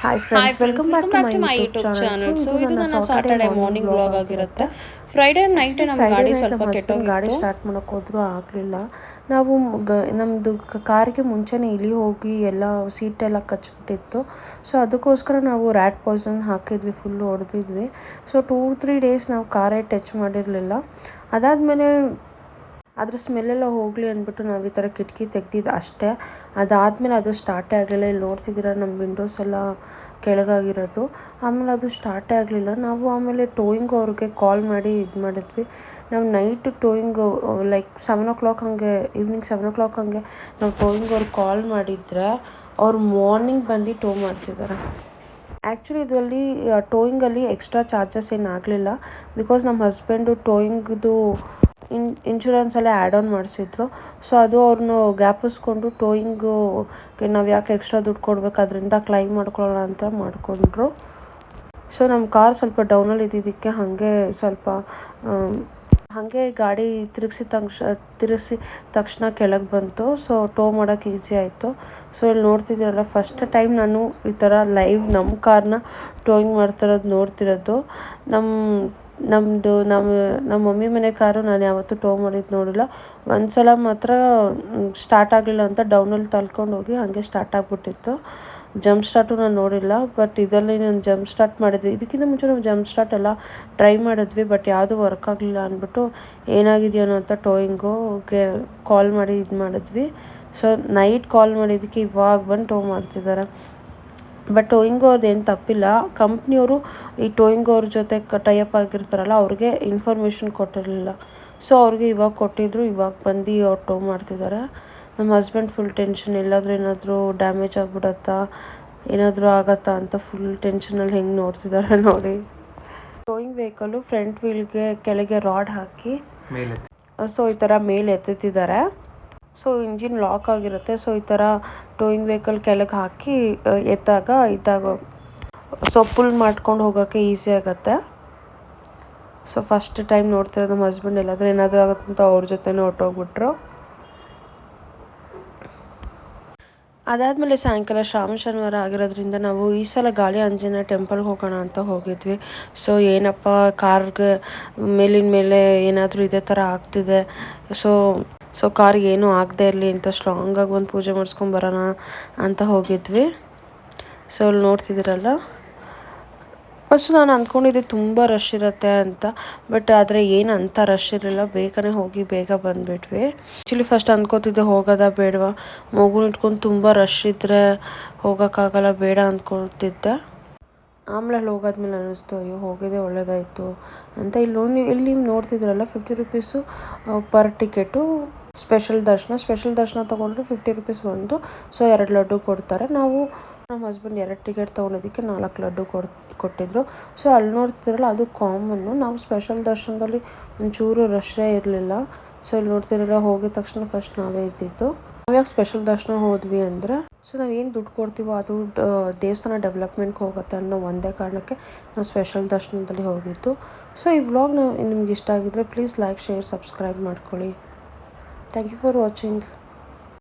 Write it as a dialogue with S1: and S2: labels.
S1: Hi
S2: hi
S1: friends,
S2: friends,
S1: welcome back
S2: welcome
S1: to
S2: back
S1: my
S2: to my
S1: YouTube
S2: YouTube
S1: channel. So
S2: channel.
S1: ಇದು
S2: ಇದು
S1: ನನ್ನ
S2: ನನ್ನ
S1: Saturday
S2: Saturday
S1: morning
S2: morning
S1: vlog
S2: vlog ಆಗಿರುತ್ತೆ.
S1: ಆಗಿರುತ್ತೆ.
S2: Friday night
S1: actually
S2: ನಮ್ಮ
S1: Friday
S2: ಗಾಡಿ
S1: night
S2: ಸ್ವಲ್ಪ
S1: ನಮ್ಮ ಹಸ್ಬೆಂಡ್ ಗಾಡಿ
S2: ಕೆಟ್ಟೋಗಿತ್ತು.
S1: ಸ್ಟಾರ್ಟ್ ಮಾಡೋಕೆ ಹೋದರೂ ಆಗಲಿಲ್ಲ. ನಾವು ನಮ್ಮದು ಕಾರ್ಗೆ ಮುಂಚೆನೇ ಇಳಿ ಹೋಗಿ ಎಲ್ಲ ಸೀಟೆಲ್ಲ ಕಚ್ಬಿಟ್ಟಿತ್ತು. ಸೊ ಅದಕ್ಕೋಸ್ಕರ ನಾವು ರ್ಯಾಟ್ ಪಾಯ್ಸನ್ ಹಾಕಿದ್ವಿ, ಫುಲ್ಲು ಹೊಡೆದಿದ್ವಿ. ಸೊ 2-3 ಡೇಸ್ ನಾವು ಕಾರೇ ಟಚ್ ಮಾಡಿರಲಿಲ್ಲ. ಅದಾದಮೇಲೆ ಅದ್ರ ಸ್ಮೆಲ್ಲೆಲ್ಲ ಹೋಗಲಿ ಅಂದ್ಬಿಟ್ಟು ನಾವು ಈ ಥರ ಕಿಟಕಿ ತೆಗ್ದಿದ್ದು ಅಷ್ಟೇ. ಅದಾದಮೇಲೆ ಅದು ಸ್ಟಾರ್ಟೇ ಆಗಲಿಲ್ಲ. ಇಲ್ಲಿ ನೋಡ್ತಿದ್ದೀರ ನಮ್ಮ ವಿಂಡೋಸ್ ಎಲ್ಲ ಕೆಳಗಾಗಿರೋದು. ಆಮೇಲೆ ಅದು ಸ್ಟಾರ್ಟೇ ಆಗಲಿಲ್ಲ. ನಾವು ಆಮೇಲೆ ಟೋಯಿಂಗ್ ಅವ್ರಿಗೆ ಕಾಲ್ ಮಾಡಿ ಇದು ಮಾಡಿದ್ವಿ. ನಾವು ನೈಟ್ ಟೋಯಿಂಗು ಲೈಕ್ 7 o'clock ಹಾಗೆ, ಈವ್ನಿಂಗ್ 7 o'clock ಹಾಗೆ ನಾವು ಟೋಯಿಂಗ್ ಅವ್ರಿಗೆ ಕಾಲ್ ಮಾಡಿದರೆ ಅವ್ರು ಮಾರ್ನಿಂಗ್ ಬಂದು ಟೋ ಮಾಡ್ತಿದ್ದಾರೆ. ಆ್ಯಕ್ಚುಲಿ ಇದರಲ್ಲಿ ಟೋಯಿಂಗಲ್ಲಿ ಎಕ್ಸ್ಟ್ರಾ ಚಾರ್ಜಸ್ ಏನು ಆಗಲಿಲ್ಲ. ಬಿಕಾಸ್ ನಮ್ಮ ಹಸ್ಬೆಂಡು ಟೋಯಿಂಗ್ದು ಇನ್ಶೂರೆನ್ಸಲ್ಲೇ ಆ್ಯಡ್ ಆನ್ ಮಾಡಿಸಿದ್ರು. ಸೊ ಅದು ಅವ್ರನ್ನ ಜ್ಞಾಪಿಸ್ಕೊಂಡು ಟೋಯಿಂಗುಗೆ ನಾವು ಯಾಕೆ ಎಕ್ಸ್ಟ್ರಾ ದುಡ್ಡು ಕೊಡಬೇಕು, ಅದರಿಂದ ಕ್ಲೈಮ್ ಮಾಡ್ಕೊಳ್ಳೋಣ ಅಂತ ಮಾಡಿಕೊಂಡ್ರು. ಸೊ ನಮ್ಮ ಕಾರ್ ಸ್ವಲ್ಪ ಡೌನಲ್ಲಿ ಇದ್ದಿದ್ದಕ್ಕೆ ಹಾಗೆ ಗಾಡಿ ತಿರುಗಿಸಿ ತಕ್ಷಣ ಕೆಳಗೆ ಬಂತು. ಸೊ ಟೋ ಮಾಡೋಕ್ಕೆ ಈಸಿ ಆಯಿತು. ಸೊ ಇಲ್ಲಿ ನೋಡ್ತಿದ್ದೀರಲ್ಲ, ಫಸ್ಟ್ ಟೈಮ್ ನಾನು ಈ ಥರ ಲೈವ್ ನಮ್ಮ ಕಾರ್ನ ಟೋಯಿಂಗ್ ಮಾಡ್ತಿರೋದು ನೋಡ್ತಿರೋದು. ನಮ್ಮ ಮಮ್ಮಿ ಮನೆ ಕಾರು ನಾನು ಯಾವತ್ತೂ ಟೋ ಮಾಡಿದ್ದು ನೋಡಿಲ್ಲ. ಒಂದು ಸಲ ಮಾತ್ರ ಸ್ಟಾರ್ಟ್ ಆಗಲಿಲ್ಲ ಅಂತ ಡೌನಲ್ಲಿ ತಳ್ಕೊಂಡು ಹೋಗಿ ಹಾಗೆ ಸ್ಟಾರ್ಟ್ ಆಗಿಬಿಟ್ಟಿತ್ತು. ಜಂಪ್ ಸ್ಟಾರ್ಟು ನಾನು ನೋಡಿಲ್ಲ. ಬಟ್ ಇದರಲ್ಲಿ ನಾನು ಜಂಪ್ ಸ್ಟಾರ್ಟ್ ಮಾಡಿದ್ವಿ. ಇದಕ್ಕಿಂತ ಮುಂಚೆ ನಾವು ಜಂಪ್ ಸ್ಟಾರ್ಟ್ ಎಲ್ಲ ಟ್ರೈ ಮಾಡಿದ್ವಿ, ಬಟ್ ಯಾವುದೂ ವರ್ಕ್ ಆಗಲಿಲ್ಲ ಅಂದ್ಬಿಟ್ಟು ಏನಾಗಿದೆಯೋ ಅಂತ ಟೋಯಿಂಗುಗೆ ಕಾಲ್ ಮಾಡಿ ಇದು ಮಾಡಿದ್ವಿ. ಸೊ ನೈಟ್ ಕಾಲ್ ಮಾಡಿದ್ದಕ್ಕೆ ಇವಾಗ ಬಂದು ಟೋ ಮಾಡ್ತಿದ್ದಾರೆ. ಬಟ್ ಟೋಯಿಂಗ್ ಅವ್ರದ್ದು ಏನು ತಪ್ಪಿಲ್ಲ. ಕಂಪ್ನಿಯವರು ಈ ಟೋಯಿಂಗ್ ಅವ್ರ ಜೊತೆ ಟೈಅಪ್ ಆಗಿರ್ತಾರಲ್ಲ, ಅವ್ರಿಗೆ ಇನ್ಫಾರ್ಮೇಷನ್ ಕೊಟ್ಟಿರಲಿಲ್ಲ. ಸೊ ಅವ್ರಿಗೆ ಇವಾಗ ಕೊಟ್ಟಿದ್ರು, ಇವಾಗ ಬಂದು ಅವ್ರು ಟೋ ಮಾಡ್ತಿದ್ದಾರೆ. ನಮ್ಮ ಹಸ್ಬೆಂಡ್ ಫುಲ್ ಟೆನ್ಷನ್, ಏನಾದರೂ ಡ್ಯಾಮೇಜ್ ಆಗಿಬಿಡತ್ತಾ, ಏನಾದರೂ ಆಗತ್ತಾ ಅಂತ ಫುಲ್ ಟೆನ್ಷನಲ್ಲಿ ಹೆಂಗೆ ನೋಡ್ತಿದ್ದಾರೆ ನೋಡಿ. ಟೋಯಿಂಗ್ ವೆಹಿಕಲ್ಲು ಫ್ರಂಟ್ ವೀಲ್ಗೆ ಕೆಳಗೆ ರಾಡ್ ಹಾಕಿ ಸೊ ಈ ಥರ ಮೇಲೆ ಎತ್ತುತ್ತಿದ್ದಾರೆ. ಸೊ ಇಂಜಿನ್ ಲಾಕ್ ಆಗಿರುತ್ತೆ. ಸೊ ಈ ಥರ ಟೋಯಿಂಗ್ ವೆಹಿಕಲ್ ಕೆಳಗೆ ಹಾಕಿ ಇದ್ದಾಗ ಸೊ ಪುಲ್ ಮಾಡ್ಕೊಂಡು ಹೋಗೋಕ್ಕೆ ಈಸಿ ಆಗುತ್ತೆ. ಸೊ ಫಸ್ಟ್ ಟೈಮ್ ನೋಡ್ತಿರೋದು ನಮ್ಮ ಹಸ್ಬೆಂಡ್ ಏನಾದರೂ ಆಗುತ್ತೆ ಅಂತ ಅವ್ರ ಜೊತೆನೇ ಹೊರಟೋಗ್ಬಿಟ್ರು. ಅದಾದಮೇಲೆ ಸಾಯಂಕಾಲ ಶ್ರಾವಣ ಶನಿವಾರ ಆಗಿರೋದ್ರಿಂದ ನಾವು ಈ ಸಲ ಗಾಳಿ ಆಂಜನೇಯ ಟೆಂಪಲ್ಗೆ ಹೋಗೋಣ ಅಂತ ಹೋಗಿದ್ವಿ. ಸೊ ಏನಪ್ಪ ಕಾರ್ಗೆ ಮೇಲಿನ ಮೇಲೆ ಏನಾದರೂ ಇದೇ ಥರ ಆಗ್ತಿದೆ, ಸೊ ಕಾರ್ಗೆ ಏನೂ ಆಗದೆ ಇರಲಿ ಅಂತ ಸ್ಟ್ರಾಂಗಾಗಿ ಒಂದು ಪೂಜೆ ಮಾಡಿಸ್ಕೊಂಬರೋಣ ಅಂತ ಹೋಗಿದ್ವಿ. ಸೊ ಅಲ್ಲಿ ನೋಡ್ತಿದ್ದೀರಲ್ಲ, ಫಸ್ಟ್ ನಾನು ಅಂದ್ಕೊಂಡಿದ್ದೆ ತುಂಬ ರಶ್ ಇರುತ್ತೆ ಅಂತ. ಬಟ್ ಆದರೆ ಏನು ಅಂಥ ರಶ್ ಇರಲಿಲ್ಲ. ಬೇಗನೆ ಹೋಗಿ ಬೇಗ ಬಂದುಬಿಟ್ವಿ. ಆ್ಯಕ್ಚುಲಿ ಫಸ್ಟ್ ಅಂದ್ಕೋತಿದ್ದೆ ಹೋಗೋದಾ ಬೇಡವಾ, ಮಗುನ ಇಟ್ಕೊಂಡು ತುಂಬ ರಶ್ ಇದ್ದರೆ ಹೋಗೋಕ್ಕಾಗಲ್ಲ, ಬೇಡ ಅಂದ್ಕೊತಿದ್ದೆ. ಆಮೇಲೆ ಅಲ್ಲಿ ಹೋಗೋದ್ಮೇಲೆ ಅನ್ನಿಸ್ತು, ಅಯ್ಯೋ ಹೋಗಿದ್ದೆ ಒಳ್ಳೇದಾಯಿತು ಅಂತ. ಇಲ್ಲಿ ನೀವು ನೋಡ್ತಿದ್ರಲ್ಲ, 50 rupees ಪರ್ ಟಿಕೆಟು. ಸ್ಪೆಷಲ್ ದರ್ಶನ ತೊಗೊಂಡ್ರೆ 50 rupees ಒಂದು. ಸೊ 2 ಲಡ್ಡು ಕೊಡ್ತಾರೆ. ನಮ್ಮ ಹಸ್ಬೆಂಡ್ 2 ಟಿಕೆಟ್ ತೊಗೊಂಡಿದ್ದಕ್ಕೆ 4 ಲಡ್ಡು ಕೊಟ್ಟಿದ್ರು. ಸೊ ಅಲ್ಲಿ ನೋಡ್ತಿದ್ರಲ್ಲ, ಅದು ಕಾಮನ್ನು. ನಾವು ಸ್ಪೆಷಲ್ ದರ್ಶನದಲ್ಲಿ ಒಂಚೂರು ರಶ್ಶೇ ಇರಲಿಲ್ಲ. ಸೊ ಇಲ್ಲಿ ನೋಡ್ತಿರಲ್ಲ, ಹೋಗಿದ ತಕ್ಷಣ ಫಸ್ಟ್ ನಾವೇ ಇದ್ದಿದ್ದು. ನಾವು ಯಾಕೆ ಸ್ಪೆಷಲ್ ದರ್ಶನ ಹೋದ್ವಿ ಅಂದರೆ, ಸೊ ನಾವು ಏನು ದುಡ್ಡು ಕೊಡ್ತೀವೋ ಅದು ದೇವಸ್ಥಾನ ಡೆವಲಪ್ಮೆಂಟ್ಗೆ ಹೋಗುತ್ತೆ ಅನ್ನೋ ಒಂದೇ ಕಾರಣಕ್ಕೆ ನಾವು ಸ್ಪೆಷಲ್ ದರ್ಶನದಲ್ಲಿ ಹೋಗಿದ್ದು. ಸೊ ಈ ವ್ಲಾಗ್ ನಿಮ್ಗೆ ಇಷ್ಟ ಆಗಿದ್ರೆ ಪ್ಲೀಸ್ ಲೈಕ್, ಶೇರ್, ಸಬ್ಸ್ಕ್ರೈಬ್ ಮಾಡ್ಕೊಳ್ಳಿ. Thank you for watching.